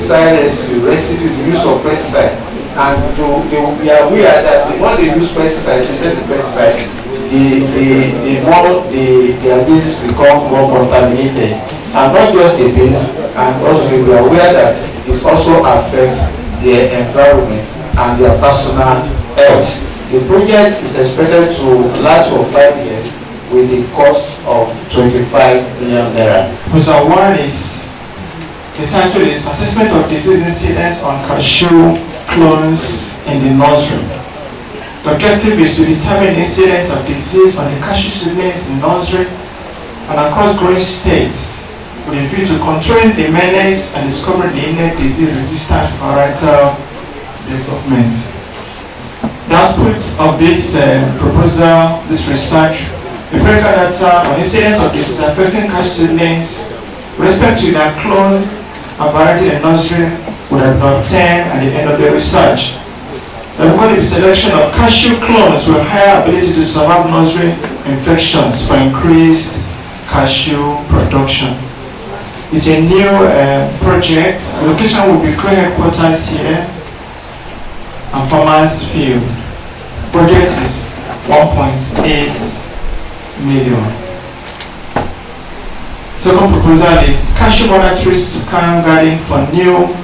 pesticide residue, the use of pesticide, and they will be aware that the more they use pesticide, synthetic pesticide, the more their beans become more contaminated, and not just the beans, and also they will be aware that it also affects their environment and their personal health. The project is expected to last for 5 years with the cost of 25 million naira. Proposal 1 is, the title is Assessment of Disease Incidence on Cashew Clones in the Nursery. The objective is to determine the incidence of disease on the cashew seedlings in nursery and across growing states with a view to controlling the menace and discovering the innate disease-resistant varietal development. The outputs of this proposal, this research, empirical data on incidence of disease affecting cashew seedlings with respect to their clone and variety in nursery would have been obtained at the end of the research. The recorded selection of cashew clones with higher ability to survive nursery infections for increased cashew production. It's a new project. The location will be CRIN headquarters here and Farmers Field. Project is 1.8 million. Second proposal is cashew mother trees garden for new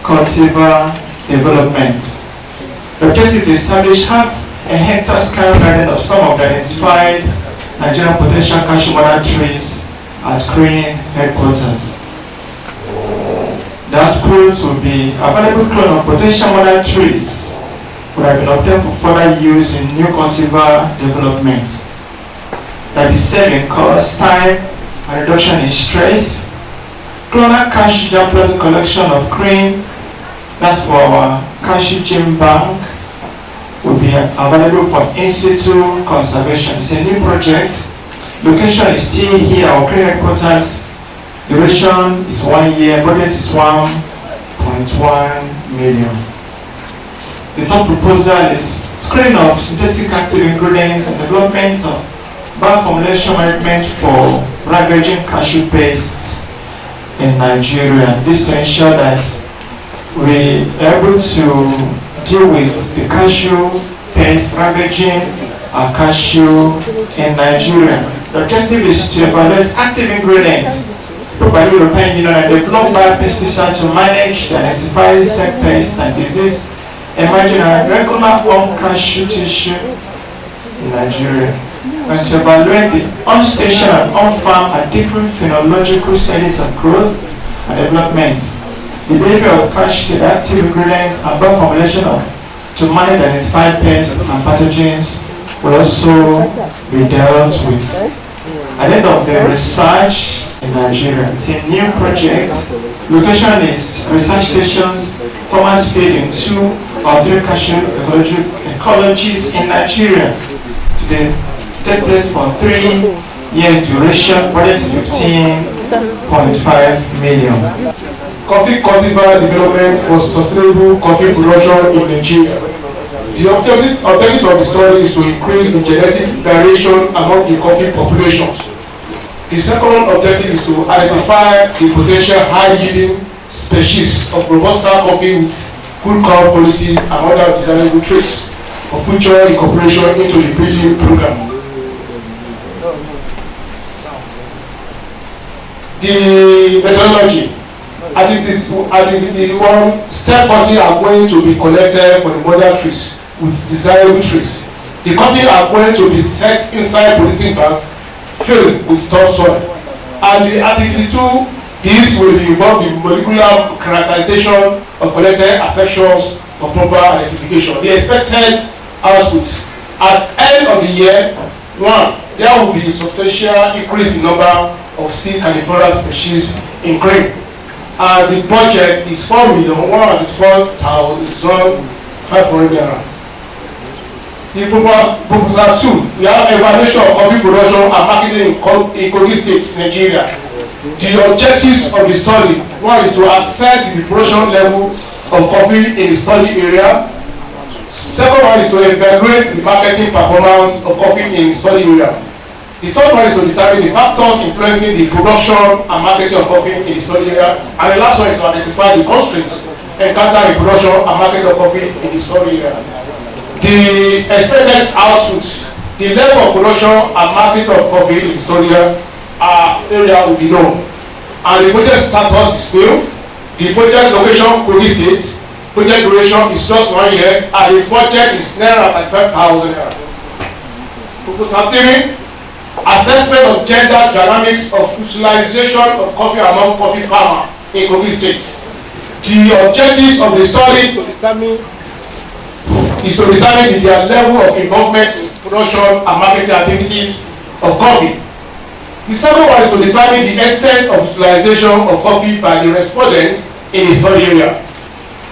cultivar development. The objective to establish half a hectare sky garden of some of the identified Nigerian potential cashew mother trees at CRIN headquarters. The output will be available clone of potential mother trees would have been obtained for further use in new cultivar development. That is saving cost, time, and reduction in stress. Clonal cashew germplasm collection of CRIN, that's for our cashew gene bank, will be available for in-situ conservation. It's a new project. Location is still here, our CRIN headquarters. Duration is 1 year, budget is 1.1 million. The third proposal is screening of synthetic active ingredients and development of bioformulation management for ravaging cashew pastes in Nigeria. This to ensure that we are able to deal with the cashew pest ravaging our cashew in Nigeria. The objective is to evaluate active ingredients properly European Union and develop biopesticides to manage the identified insect pests and disease emerging in regular home cashew tissue in Nigeria, and to evaluate the on-station and on-farm and different phenological studies of growth and development, the behavior of cashew, the active ingredients and bioformulation of to manage identified pests and pathogens will also be dealt with. At the end of the research in Nigeria, it's a new project. Location is research stations, farmers field in 2 or 3 cashew ecologies in Nigeria. Today, take place for 3 years duration, budget 15.5 million. Coffee cultivar development for sustainable coffee production in Nigeria. The objective of the study is to increase the genetic variation among the coffee populations. The second objective is to identify the potential high-yielding species of robusta coffee with good crop quality and other desirable traits for future incorporation into the breeding program. The methodology. Activity 1, stem cutting are going to be collected for the mother trees with desirable trees. The cutting are going to be set inside polythene bag filled with topsoil. And the activity 2, this will involve the molecular characterization of collected sections for proper identification. The expected output at end of the year 1, there will be a substantial increase in number of C. cauliflower species in CRIN. The budget is 4,104,500 naira. The proposal 2, we have evaluation of coffee production and marketing in Kogi State, Nigeria. The objectives of the study: 1 is to assess the production level of coffee in the study area. Second one is to evaluate the marketing performance of coffee in the study area. The third one is to determine the factors influencing the production and marketing of coffee in the study area. And the last one is to identify the constraints encountered in production and marketing of coffee in the study area. The expected output, the level of production and marketing of coffee in the study area will be known. And the project status is new. The project location Kogi State. Project duration is just 1 year, and the budget is naira 35,000 naira. Proposal 3. Assessment of gender dynamics of utilization of coffee among coffee farmers in Kogi State. The objectives of the study is to determine their level of involvement in production and marketing activities of coffee. The second one is to determine the extent of utilization of coffee by the respondents in the study area.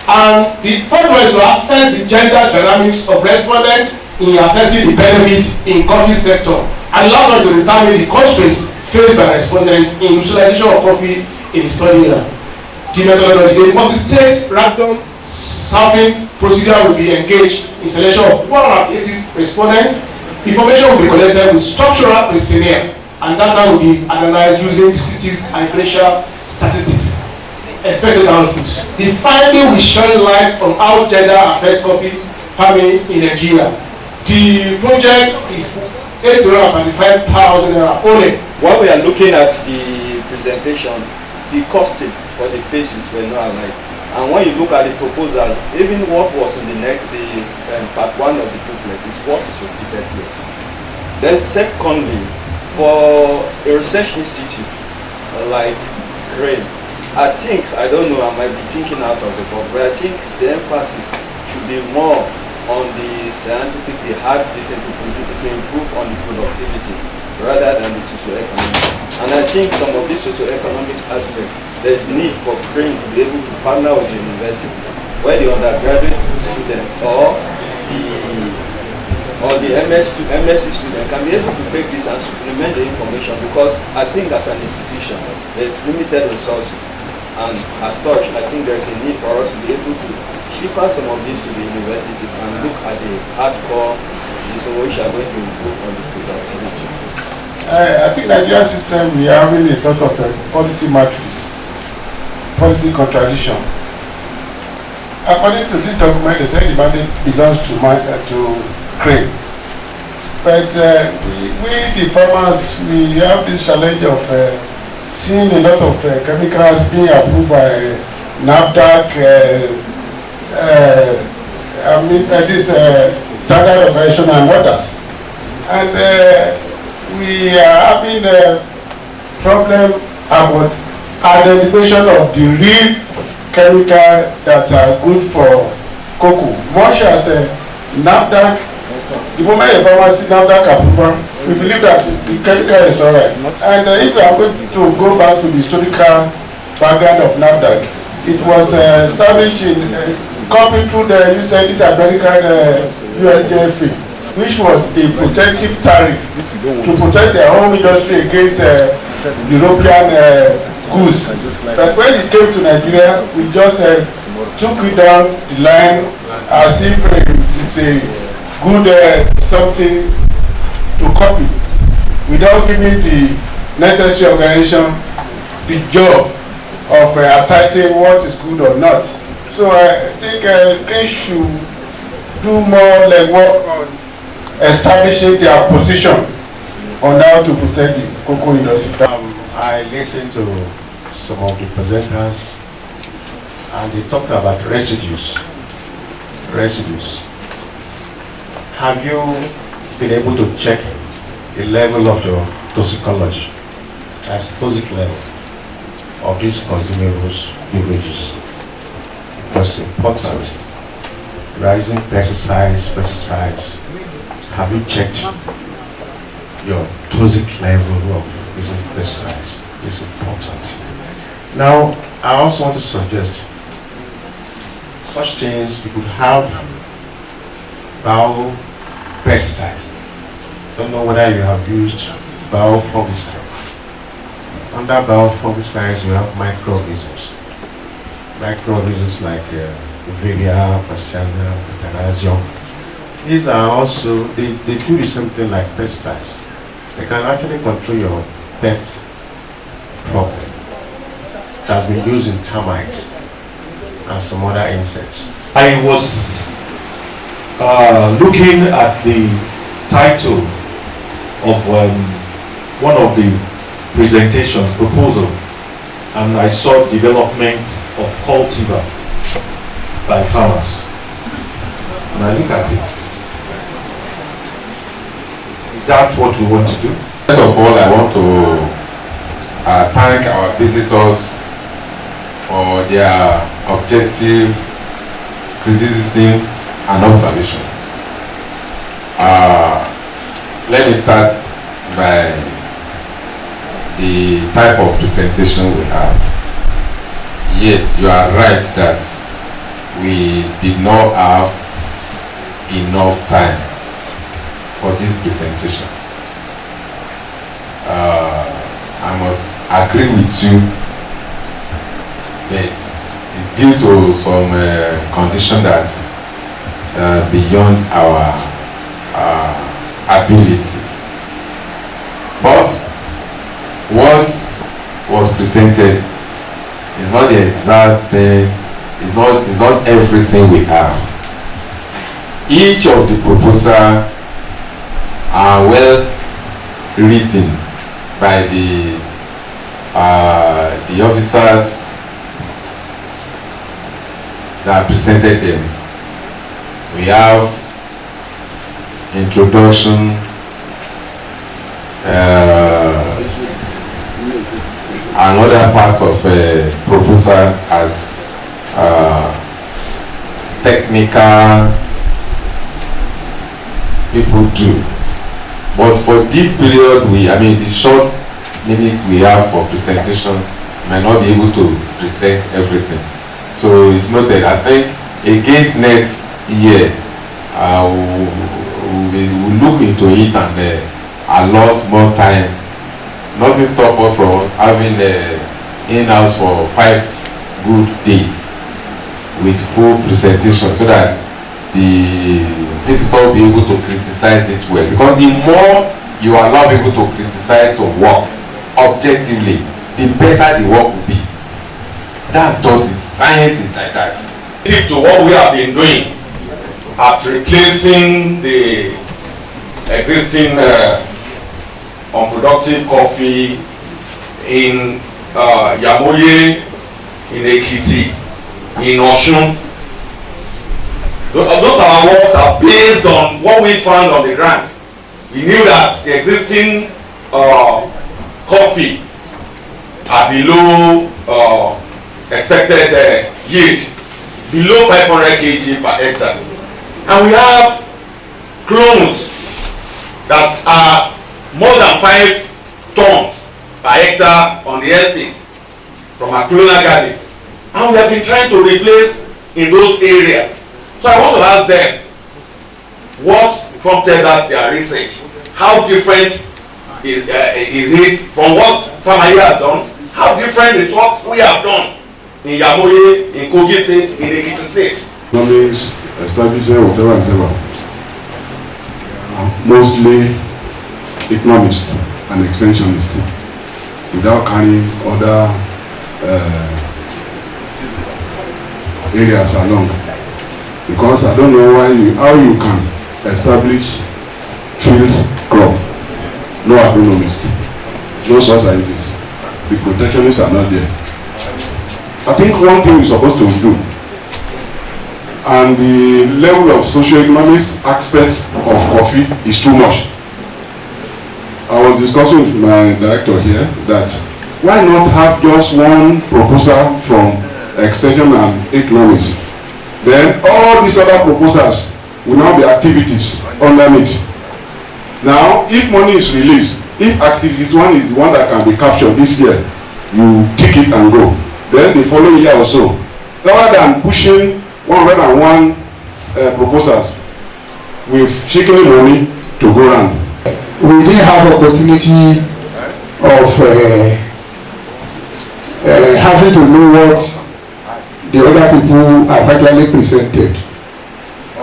And the third one is to assess the gender dynamics of respondents in assessing the benefits in coffee sector. And the last one is to determine the constraints faced by respondents in utilization of coffee in the study area. The methodology, the multi-stage random sampling procedure will be engaged in selection of 180 respondents. Information will be collected with structural questionnaire, and data will be analyzed using statistics and racial statistics. Expected outputs. The finding will shine light on how gender affects coffee farming in Nigeria. The project is 835,000 naira only. While we are looking at the presentation, the costing for the phases were not alike. And when you look at the proposal, even what was in the part 1 of the booklet is what is repeated here. Then secondly, for a research institute like CRIN, I think, I don't know, I might be thinking out of the box, but I think the emphasis should be more on the scientific, the hard reason to improve on the productivity rather than the socioeconomic. And I think some of these socioeconomic aspects, there's need for CRIN to be able to partner with the university, where the undergraduate students or the MSc student can be able to take this and supplement the information, because I think as an institution, there's limited resources. And as such, I think there's a need for us to be able to shipper some of these to the universities and look at the hardcore in which are going to improve on the productivity. I think Nigerian system, we are having a sort of a policy matrix, policy contradiction. According to this document, they say the mandate belongs to CRIN. But we the farmers, we have this challenge of seeing a lot of chemicals being approved by NAFDAC, this standard operation and others. And we are having a problem about identification of the real chemical that are good for cocoa. Much as NAFDAC, the moment a farmer sees NAFDAC approval, we believe that the chemical is alright. And if we are going to go back to the historical background of NAFDAC, it was established in coming through the this American USGFA, which was a protective tariff to protect their home industry against European goods. But when it came to Nigeria, we just took it down the line as if it's a good something to copy, without giving the necessary organization the job of ascertaining what is good or not. So I think they should do more legwork on establishing their position on how to protect the cocoa industry. I listened to some of the presenters and they talked about residues. Have you been able to check the level of your toxicology, as toxic level of these consumables beverages? Because important. Rising pesticides. Have you checked your toxic level of using pesticides? It's important. Now, I also want to suggest such things. You could have biopesticides. Don't know whether you have used biofungicides. Under biofungicides, you have microorganisms. Microorganisms like Viria, Passiana, Pathanazium. These are also, they do the same thing like pesticides. they can actually control your pest problem. It has been used in termites and some other insects. I was looking at the title of one of the presentation proposal, and I saw development of cultivar by farmers. And I look at it. Is that what we want to do? First of all, I want to thank our visitors for their objective criticism and observation. Let me start by the type of presentation we have. Yes, you are right that we did not have enough time for this presentation. I must agree with you that it's due to some condition that's beyond our ability. But what was presented is not the exact thing, it's not everything we have. Each of the proposals are well written by the officers that presented them. We have introduction, another part of a proposal as technical people do. But for this period, the short minutes we have for presentation, may not be able to present everything. So it's noted. I think against next year, we will look into it and allot more time. Nothing stop us from having in-house for 5 good days with full presentation, so that the visitor will be able to criticize it well. Because the more you allow people to criticize your work objectively, the better the work will be. That's just it. Science is like that. To what we have been doing at replacing the existing unproductive coffee in Yamoye, in Ekiti, in Osun. Those our works are based on what we found on the ground. We knew that the existing coffee are below expected yield, below 500 kg per hectare, and we have clones that are more than 5 tons per hectare on the estate from our clonal garden, and we have been trying to replace in those areas. So I want to ask them, what prompted that their research? How different is it from what Farmer has done? How different is what we have done in Yamoye, in Kogi State, in Ekiti State? Economics, establishing whatever and whatever. Mostly economists and extensionists, without carrying other areas along. Because I don't know how you can establish field crop, no agronomist, no soil scientists. The protectionists are not there. I think one thing we're supposed to do, and the level of socio-economic aspects of coffee is too much. I was discussing with my director here that why not have just one proposal from extension and economics? Then all these other proposals will now be activities underneath. Now, if money is released, if activities one is the one that can be captured this year, you kick it and go. Then the following year or so, rather than pushing 101 proposals with chicken money to go round. We didn't have opportunity of having to know what the other people have actually presented.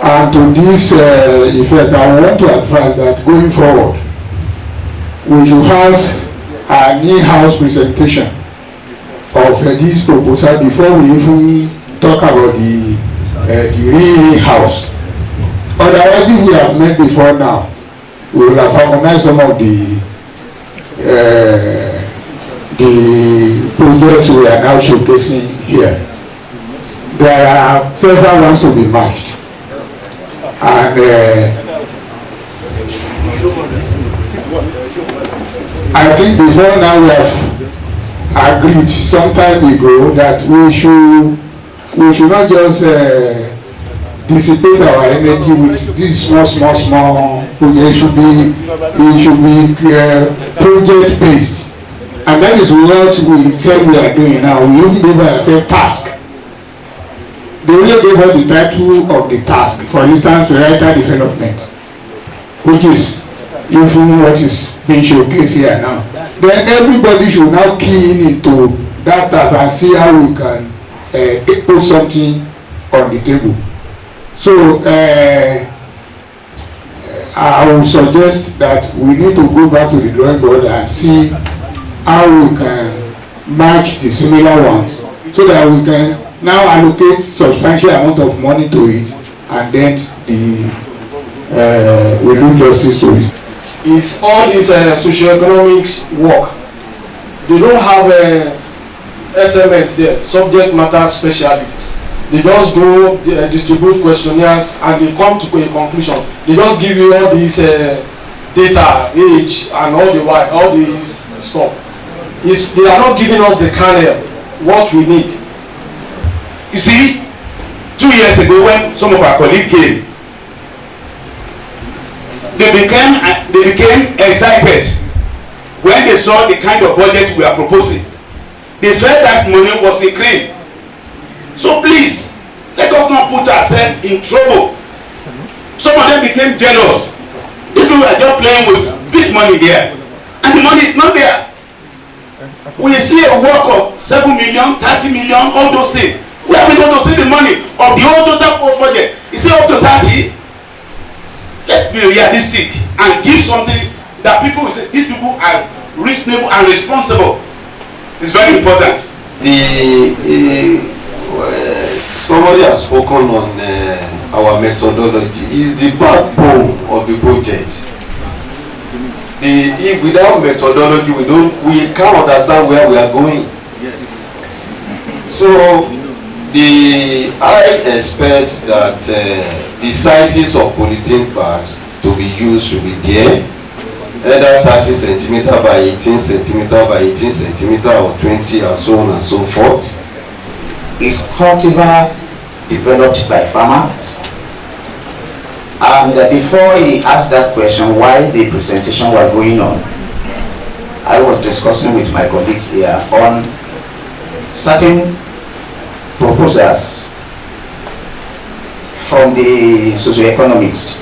And to this effect, I want to advise that going forward, we should have an in-house presentation of this proposal before we even talk about the real house. Otherwise, if we have met before now, we will have harmonized some of the projects we are now showcasing here. There are several ones to be matched, and I think before now we have agreed some time ago that we should not just dissipate our energy with these small projects. It should be project based, and that is what we said we are doing now. We even give ourselves task. They only gave us the title of the task, for instance, writer development, which is even what is being showcased here now. Then everybody should now key in into that task and see how we can put something on the table. So I would suggest that we need to go back to the drawing board and see how we can match the similar ones, so that we can now allocate substantial amount of money to it, and then we do justice to it. Is all this socioeconomics work. They don't have SMS there, subject matter specialists. They just go distribute questionnaires and they come to a conclusion. They just give you all these data, age, and all these stuff. They are not giving us the kernel, what we need. You see, 2 years ago when some of our colleagues came, they became excited when they saw the kind of budget we are proposing. They felt that money was a CRIN. So please, let us not put ourselves in trouble. Some of them became jealous. These people are just playing with big money here, and the money is not there. We see a work of 7 million, 30 million, all those things. Where are we going to see the money of the whole total budget? Is it up to 30? Let's be realistic and give something that people will say, these people are reasonable and responsible. It's very important. Somebody has spoken on our methodology. Is the backbone of the project. If without methodology we can't understand where we are going. So I expect that the sizes of polythene bags to be used should be there, either 30 centimeter by 18 centimeter by 18 centimeter or 20 and so on and so forth. Is cultivar developed by farmers? And before he asked that question, why the presentation was going on, I was discussing with my colleagues here on certain proposals from the socioeconomics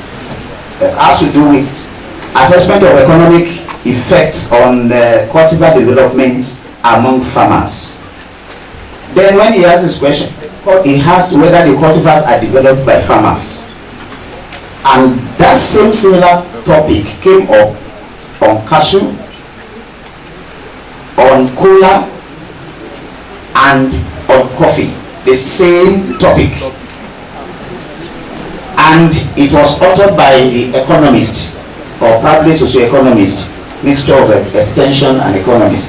that has to do with assessment of economic effects on cultivar development among farmers. Then when he asked this question, he asked whether the cultivars are developed by farmers. And that same similar topic came up on cashew, on cola, and on coffee. The same topic. And it was authored by the economist, or probably socio-economist, mixture of extension and economist.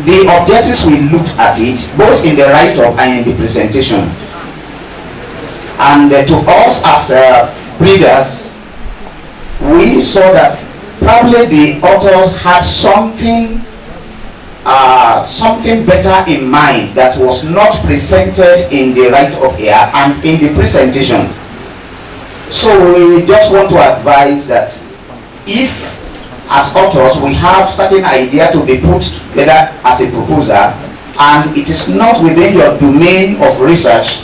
The objectives, we looked at it both in the write-up and in the presentation, and to us as breeders, we saw that probably the authors had something better in mind that was not presented in the write-up here and in the presentation. So we just want to advise that if as authors we have certain idea to be put together as a proposal and it is not within your domain of research,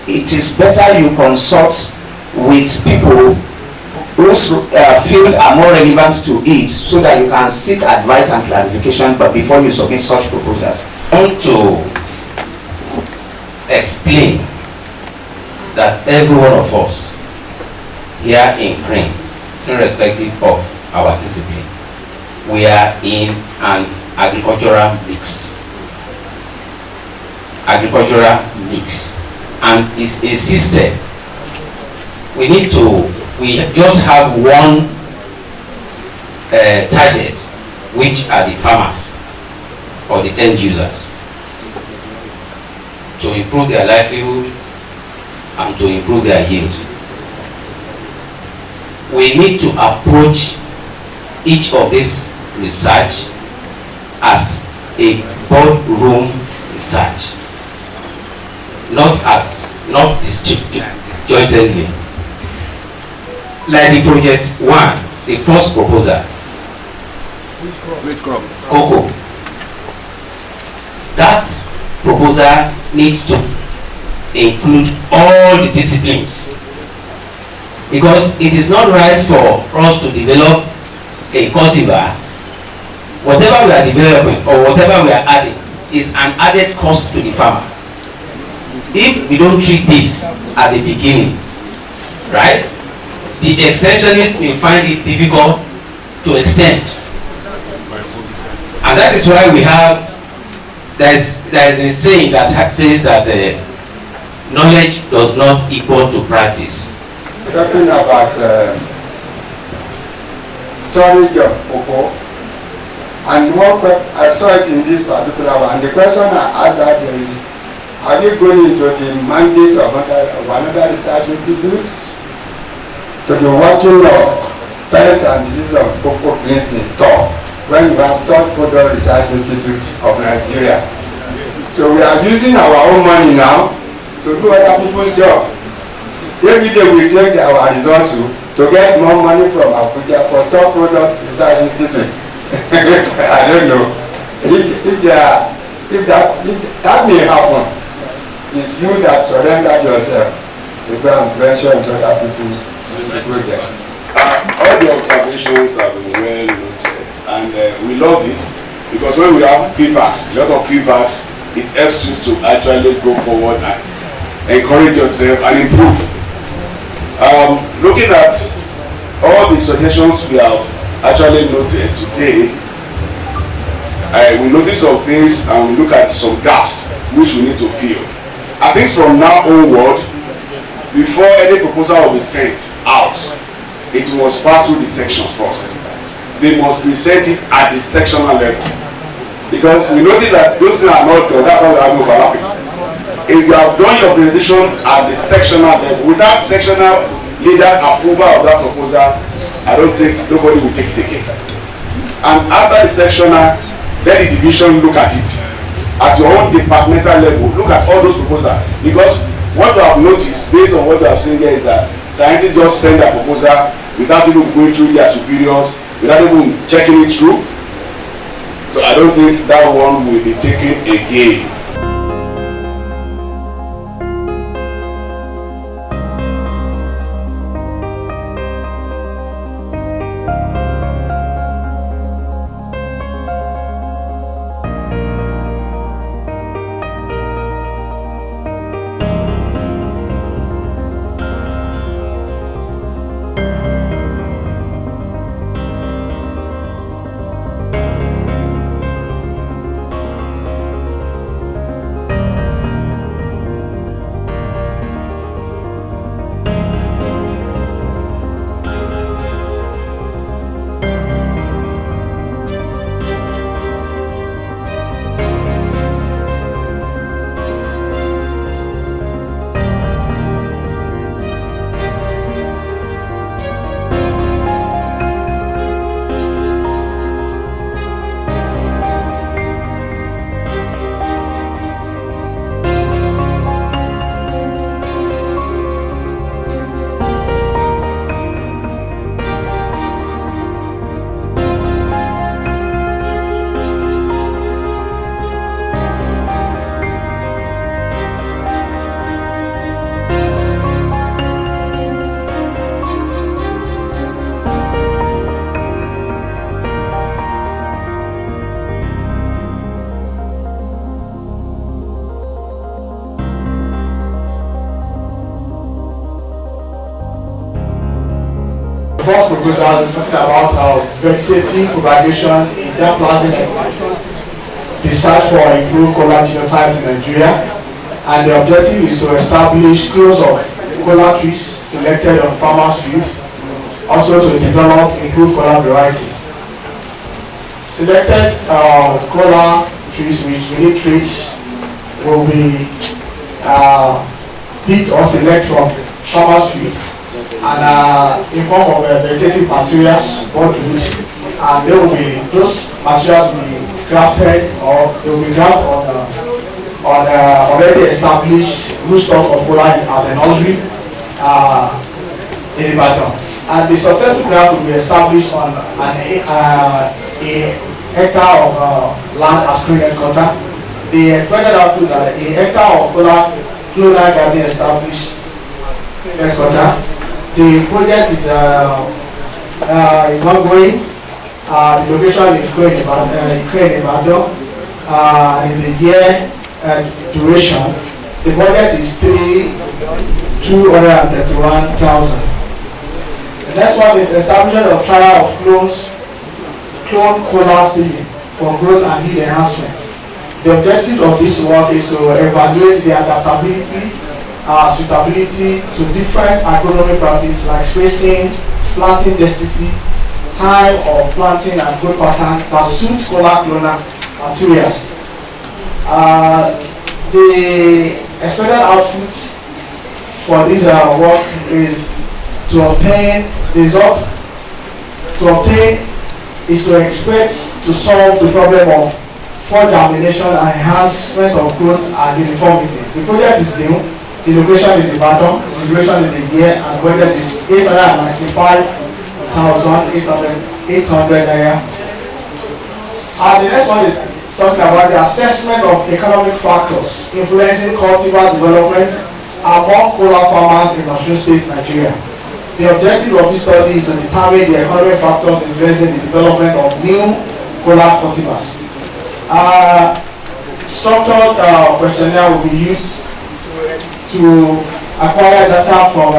it is better you consult with people whose fields are more relevant to it, so that you can seek advice and clarification but before you submit such proposals. I want to explain that every one of us here in CRIN, irrespective of our discipline, we are in an agricultural mix. And it's a system. We just have one target, which are the farmers or the end users, to improve their livelihood and to improve their yield. We need to approach each of this research as a boardroom research, not disjointedly. Like the project 1, the first proposal. Which crop? Cocoa. That proposal needs to include all the disciplines, because it is not right for us to develop a cultivar. Whatever we are developing or whatever we are adding is an added cost to the farmer. If we don't treat this at the beginning, right, the extensionists may find it difficult to extend. And that is why we have, there is a saying that says that knowledge does not equal to practice. Talking about storage of cocoa, and I saw it in this particular one. The question I asked that there is, are you going into the mandate of another research institute to be working on pest and disease of cocoa beans in store when you have Stock Product Research Institute of Nigeria? So we are using our own money now to do other people's job. Every day we take our result to get more money from Abuja for Stock Product Research Institute. I don't know. If that may happen, it's you that surrendered yourself to go and venture into other people's project. All the observations have been well noted, and we love this because when we have feedbacks, a lot of feedbacks, it helps you to actually go forward and encourage yourself and improve. Looking at all the suggestions we have actually noted today, we notice some things and we look at some gaps which we need to fill. I think from now onward, before any proposal will be sent out, it must pass through the sections first. They must present it at the sectional level, because we notice that those things are not done. That's how we have overlapping. If you have done your presentation at the sectional level without sectional leaders' approval of that proposal, I don't think nobody will take it again. And after the sectional, let the division look at it at your own departmental level. Look at all those proposals, because what you have noticed based on what you have seen here is that scientists just send a proposal without even going through their superiors, without even checking it through. So I don't think that one will be taken again. The first proposal is talking about vegetative propagation in germplasm, the search for improved cola genotypes in Nigeria, and the objective is to establish clones of cola trees selected on farmers' fields, also to develop improved cola variety. Selected cola trees with unique traits will be picked or select from farmers' field and in form of vegetative materials, board wood, and they will be, those materials will be grafted or they will be grafted on already established rootstock of cola at the nursery in Ibadan. And the successful graft will be established on a hectare of land as CRIN headquarter. The expected output is a hectare of cola clonal garden established headquarter. The project is ongoing. The location is CRIN Ibadan. It's a year duration. The budget is 231,000. The next one is establishment of trial of clone cola seeding for growth and yield enhancement. The objective of this work is to evaluate the adaptability, suitability to different agronomic practices like spacing, planting density, time of planting and growth pattern that suits cola clonal materials. The expected output for this work is to obtain results. To obtain is to expect to solve the problem of poor germination and enhancement of growth and uniformity. The project is new. The location is Ibadan. The duration is a year, and the budget is 895,800 naira. The next one is talking about the assessment of economic factors influencing cultivar development among cola farmers in Osun State, Nigeria. The objective of this study is to determine the economic factors influencing the development of new cola cultivars. Structured questionnaire will be used to acquire data from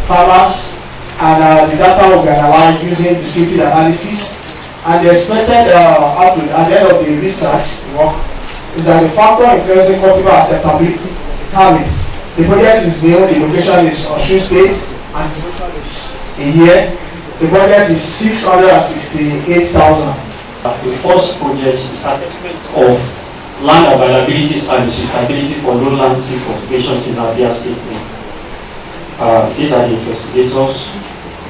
farmers, and the data will be analyzed using descriptive analysis. And the expected output at the end of the research work is that the factor influencing cultivar acceptability determined. The project is new, the location is Osun State, and the duration is a year. The budget is 668,000. The first project is assessment of land availabilities and suitability for lowland seed cultivations in Abia State. These are the investigators.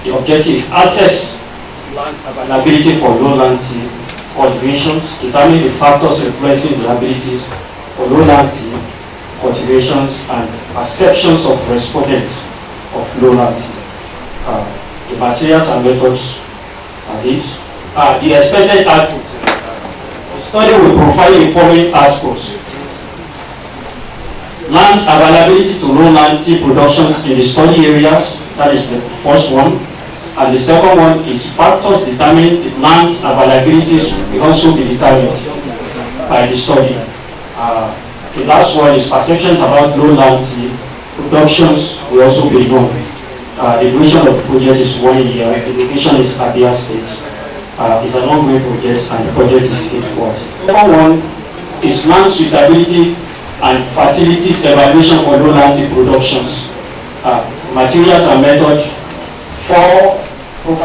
The objective is assess land availability for lowland seed cultivations, determine the factors influencing the abilities for lowland seed cultivations, and perceptions of respondents of lowland seed. The materials and methods are these. The expected output. The study will profile the following aspects: land availability to lowland tea productions in the study areas. That is the first one. And the second one is factors determining the land availability will also be determined by the study. The last one is perceptions about lowland tea productions will also be known. The duration of the project is 1 year. The location is Abia State. It's an ongoing project, and the project is paid for. The second one is land suitability and fertilities evaluation for lowland tea productions. Materials and method for will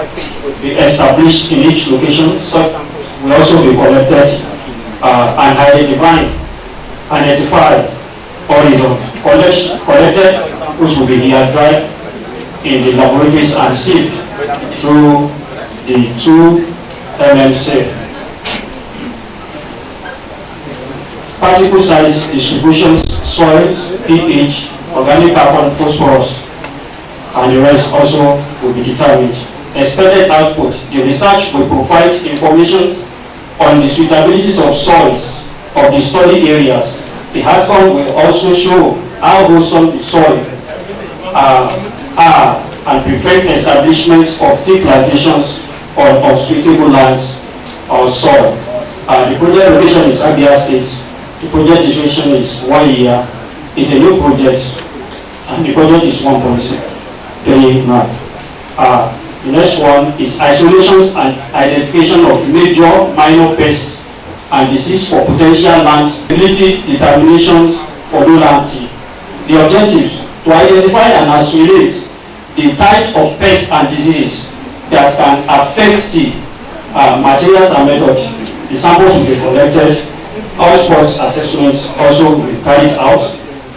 be established in each location. Such samples will also be collected and identified horizon. Collected samples will be here dried in the laboratories and sieved through the 2 mm sieve. Particle size distributions, soils, pH, organic carbon, phosphorus, and the rest also will be determined. Expected output. The research will provide information on the suitabilities of soils of the study areas. The outcome will also show how wholesome the soil are and prevent establishments of tea plantations on unsuitable lands or soil. The project location is Abia State. The project duration is 1 year. It's a new project, and the project is 1.39. The next one is isolations and identification of major, minor pests and disease for potential land ability determinations for lowland tea. The objectives to identify and isolate the types of pests and diseases that can affect tea, materials and methods. The samples will be collected. All sports assessments also will be carried out.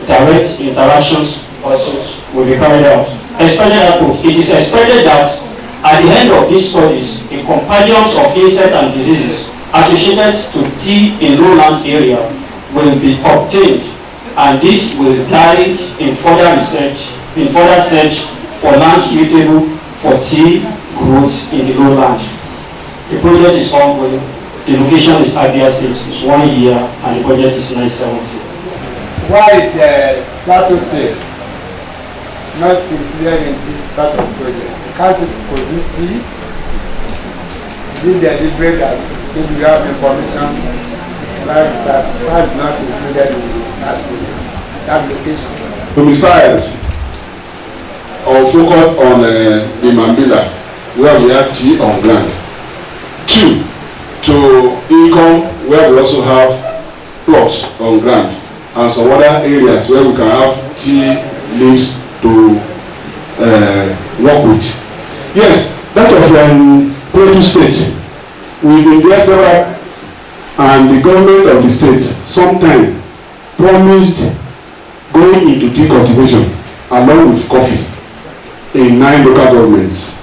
Direct interactions also will be carried out. Expected output. It is expected that at the end of these studies, a compendium of insects and diseases associated to tea in lowland area will be obtained, and this will guide in further research, in further search for land suitable for tea growth in the lowlands. The project is ongoing. The location is Abia State. It's 1 year, and the budget is 970. Why is Plateau State not included in this sort of project? Can't it produce tea? Is it deliberate that maybe you have information about research? Why is not included in this that location? Domicile or focus on the Mambila, where we have tea on ground. 2, to income, where we also have plots on ground, and some other areas where we can have tea leaves to work with. Yes, that of Plateau State, we've been there several, and the government of the state sometime promised going into tea cultivation along with coffee in 9 local governments.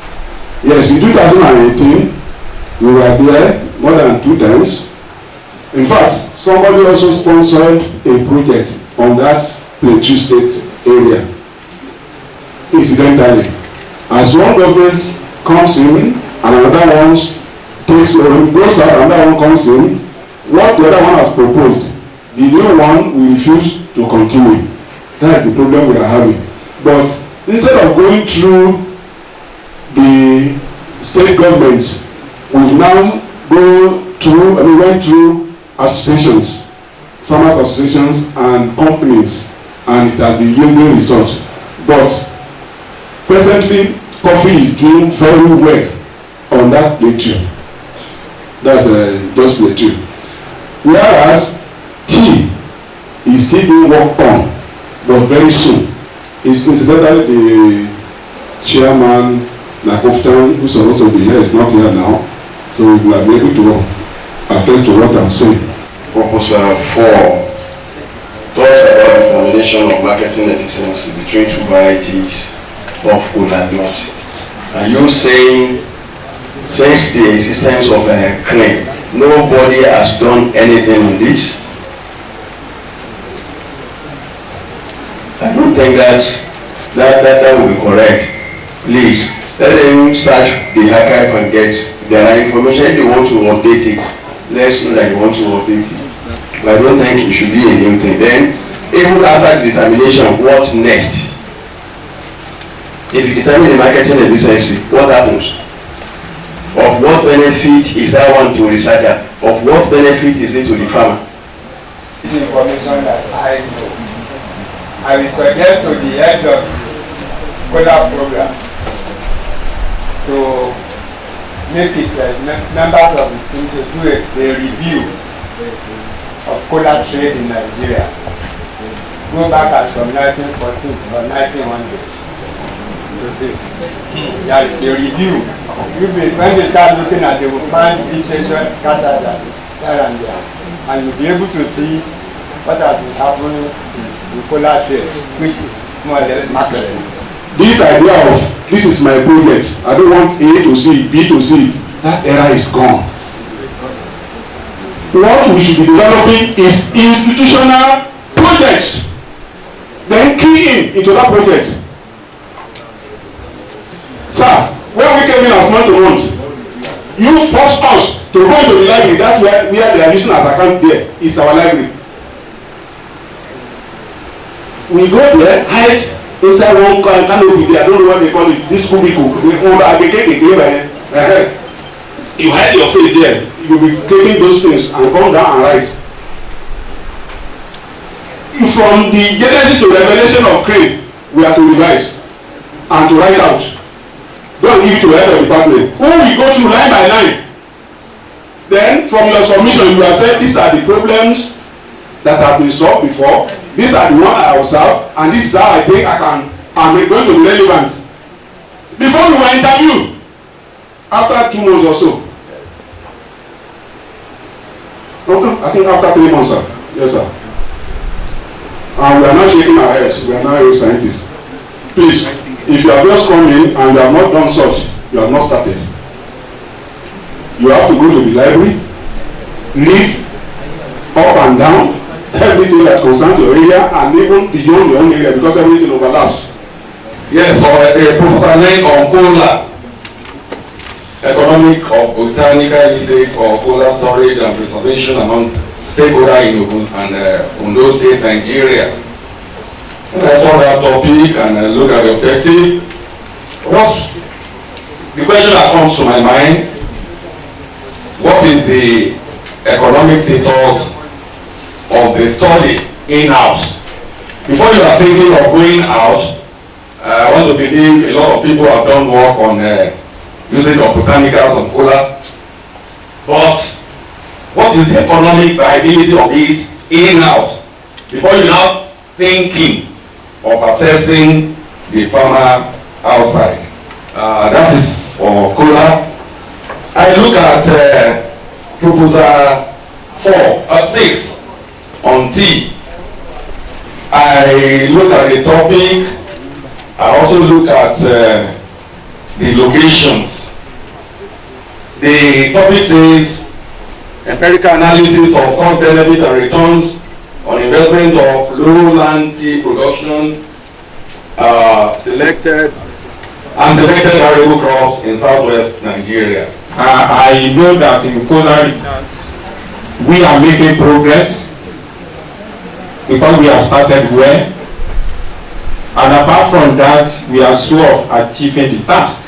Yes, in 2018, we were there more than 2 times. In fact, somebody also sponsored a project on that Plateau State area. Incidentally, as one government comes in and another one takes over, goes out, another one comes in, what the other one has proposed, the new one will refuse to continue. That's the problem we are having. But instead of going through the state governments, we've now went through associations, farmers associations and companies, and it has been yielding results. But presently, coffee is doing very well on that plateau. That's just plateau. Whereas tea is still being worked on, but very soon. It's incidentally the chairman, Nakoftan, who's supposed to be here, is not here now. So we will be able to attest to what I'm saying. Proposal 4 talks about determination of marketing efficiency between 2 varieties of cola nut. Are you saying, since the existence of CRIN, nobody has done anything on this? I don't think that will be correct. Please, let them search the archive and get their information. If they want to update it, let's know that they want to update it. But I don't think it should be a new thing. Then, even after the determination, what's next? If you determine the marketing efficiency, what happens? Of what benefit is that one to the researcher? Of what benefit is it to the farmer? The information that I know, I will suggest to the head of cola program to make its members of the team to do a review of cola trade in Nigeria. Go back as from 1914 or 1900 to date. There is a review. When they start looking at, they will find literature scattered there and there, and you'll be able to see what has been happening in the cola trade, which is more or less marketing. This idea of this is my project, I don't want A to C, B to C, that era is gone. What we should be developing is institutional projects. Then key into that project. Sir, when we came in as month to month, you forced us to go into the library. That's where they are using as account there. It's our library. We go there, hide inside one canopy there. I don't know what they call it. This cubicle. You hide your face there. You will be taking those things and come down and write. From the Genesis to Revelation of CRIN, we are to revise and to write out. don't give it to the head of department who will go through line by line. Then from your submission you have said these are the problems that have been solved before, these are the ones I observe, and this is how I think I'm going to be relevant. Before you were interviewed, after 2 months or so. Okay, I think after 3 months, sir. Yes, sir. And we are not shaking our heads. We are not real scientists. Please, if you have just come in and you have not done such, you have not started. You have to go to the library, read up and down everything that concerns your area and even beyond your own area because everything overlaps. Yes, for a proposal on cola, economic or botanical usage for cola storage and preservation among stakeholders in Ogun and Ondo State, Nigeria. When I saw that topic and I look at the objective, what's the question that comes to my mind? What is the economic status of the study in-house? Before you are thinking of going out, I want to believe a lot of people have done work on using of botanicals on cola. But what is the economic viability of it in-house? Before you now thinking of assessing the farmer outside. That is for cola. I look at proposal 6 on tea. I look at the topic. I also look at the locations. The topic says empirical analysis of cost, benefits and returns on investment of lowland tea production, selected variable crops in southwest Nigeria. I know that in coastal regions we are making progress because we have started well, and apart from that we are sure of achieving the task.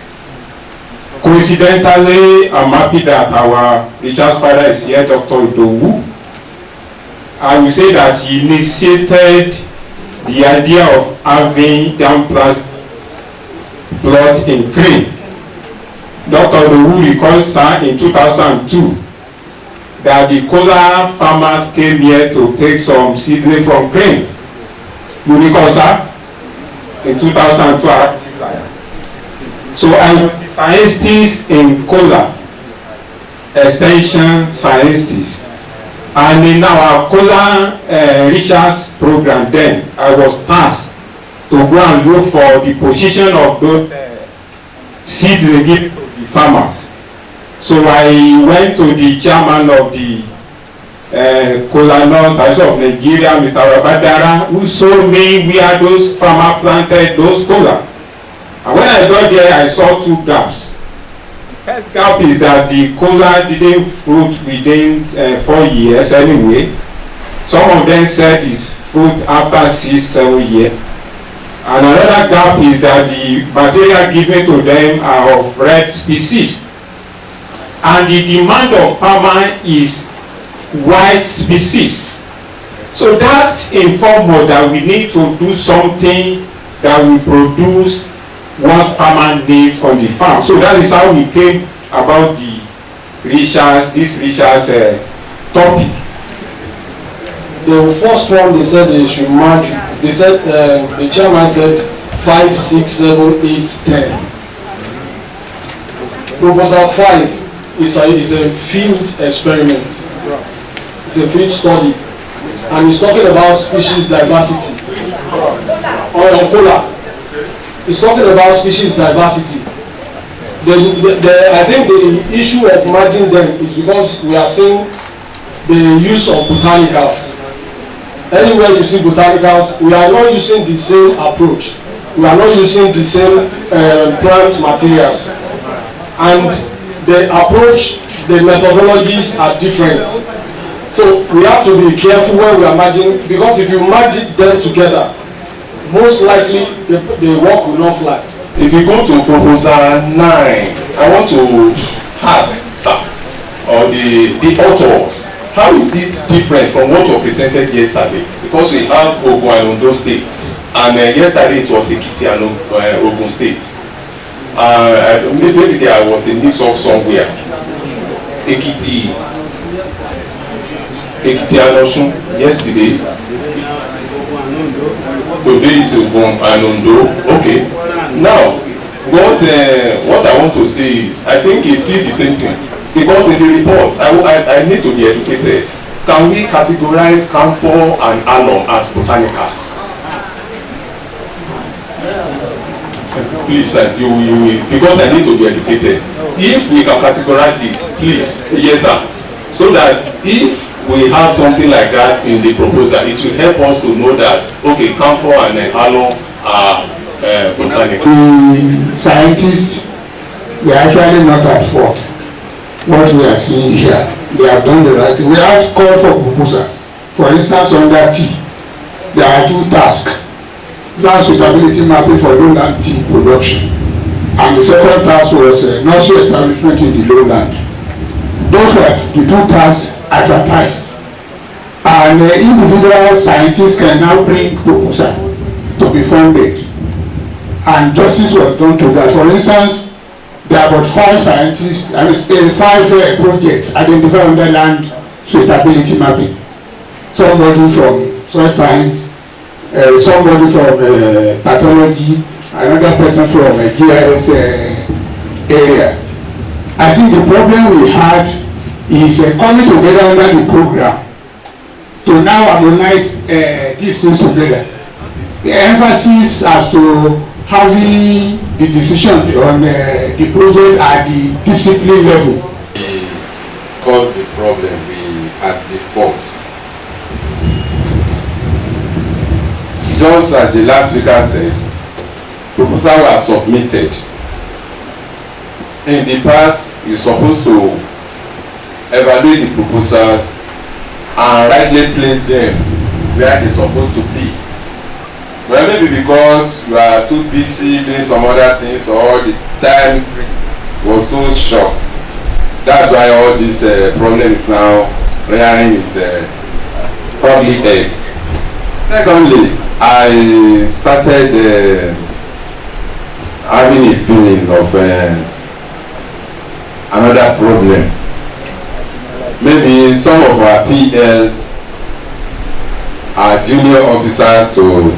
Coincidentally, I'm happy that our Richard's father is here, Dr. Idowu. I will say that he initiated the idea of having dam plot in CRIN. Dr. Idowu recalls in 2002 that the cola farmers came here to take some seedling from CRIN. You recall, sir? In 2012. So I'm scientists in cola, extension scientists, and in our cola research program then I was tasked to go and look for the position of those seeds they give to the farmers. So I went to the chairman of the Kola North of Nigeria, Mr. Rabadara, who showed me where those farmers planted those cola. And when I got there, I saw 2 gaps. The first gap is that the cola didn't fruit within 4 years anyway. Some of them said it's fruit after 6-7 years. And another gap is that the material given to them are of red species. And the demand of farmer is white species. So that's informed us that we need to do something that will produce what farmer needs on the farm. So that is how we came about this research topic. The first one, they said they should merge. They said the chairman said 5, 6, 7, 8, 10. Proposal 5 is a field experiment. It's a field study, and it's talking about species diversity. On cola, it's talking about species diversity. I think the issue of merging them is because we are seeing the use of botanicals. Anywhere you see botanicals, we are not using the same approach. We are not using the same plant materials, and the approach, the methodologies are different. So we have to be careful when we are merging, because if you merge them together, most likely the work will not fly. If you go to proposal 9, I want to ask, sir, or the authors, how is it different from what was presented yesterday? Because we have Ogun and Ondo states, and yesterday it was Ekiti and Ogun State. Maybe there was a mix-up somewhere. Ekiti Anosun yesterday. Today is Ogun and Ondo. Okay. Now, what I want to say is, I think it's still the same thing, because in the report, I need to be educated. Can we categorize camphor and alum as botanicals? Please, you because I need to be educated. If we can categorize it, please, yes sir, so that if we have something like that in the proposal, it will help us to know that, okay, camphor and alum are botanical. The scientists were actually not at fault. What we are seeing here, they have done the right thing. We have called for proposals. For instance, under T, there are two tasks. Land suitability mapping for lowland tea production, and the second task was nursery establishment in the lowland. Those were the two tasks advertised, and individual scientists can now bring proposals to be funded, and justice was done to that. For instance, there are about 5 scientists and 5 projects identified under land suitability mapping. Somebody from soil science, somebody from pathology, another person from a GIS area. I think the problem we had is coming together under the program to now harmonize these things together. The emphasis as to having the decision on the project at the discipline level. We caused the problem, we had the fault. Just as the last speaker said, proposals were submitted. In the past, you're supposed to evaluate the proposals and rightly place them where they're supposed to be. Well, maybe because you are too busy doing some other things, or the time was so short. That's why all this problem is now rearing its ugly head. Secondly, I started having a feeling of another problem. Maybe some of our PLs are junior officers to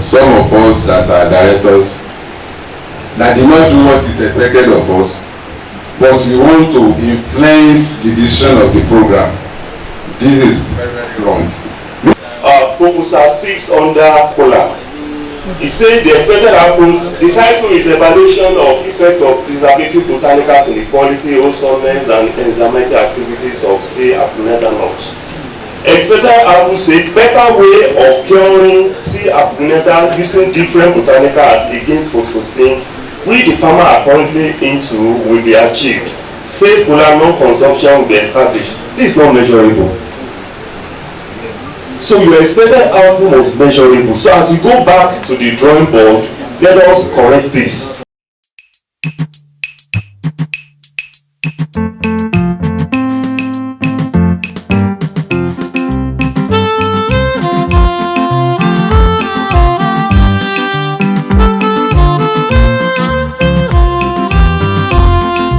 some of us that are directors that did not do what is expected of us, but we want to influence the decision of the program. This is very, very wrong. Proposal 6 under COLA. It says the expected output, the title is evaluation of effect of preservative botanicals in the quality, wholesomeness and enzymatic activities of C. acrinata nuts. Expected output says better way of curing C. acrinata using different botanicals against phosphocin, which the farmer are currently into, will be achieved. Safe polar consumption will be established. This is not measurable. So your expected outcome was measurable. So as we go back to the drawing board, let us correct this.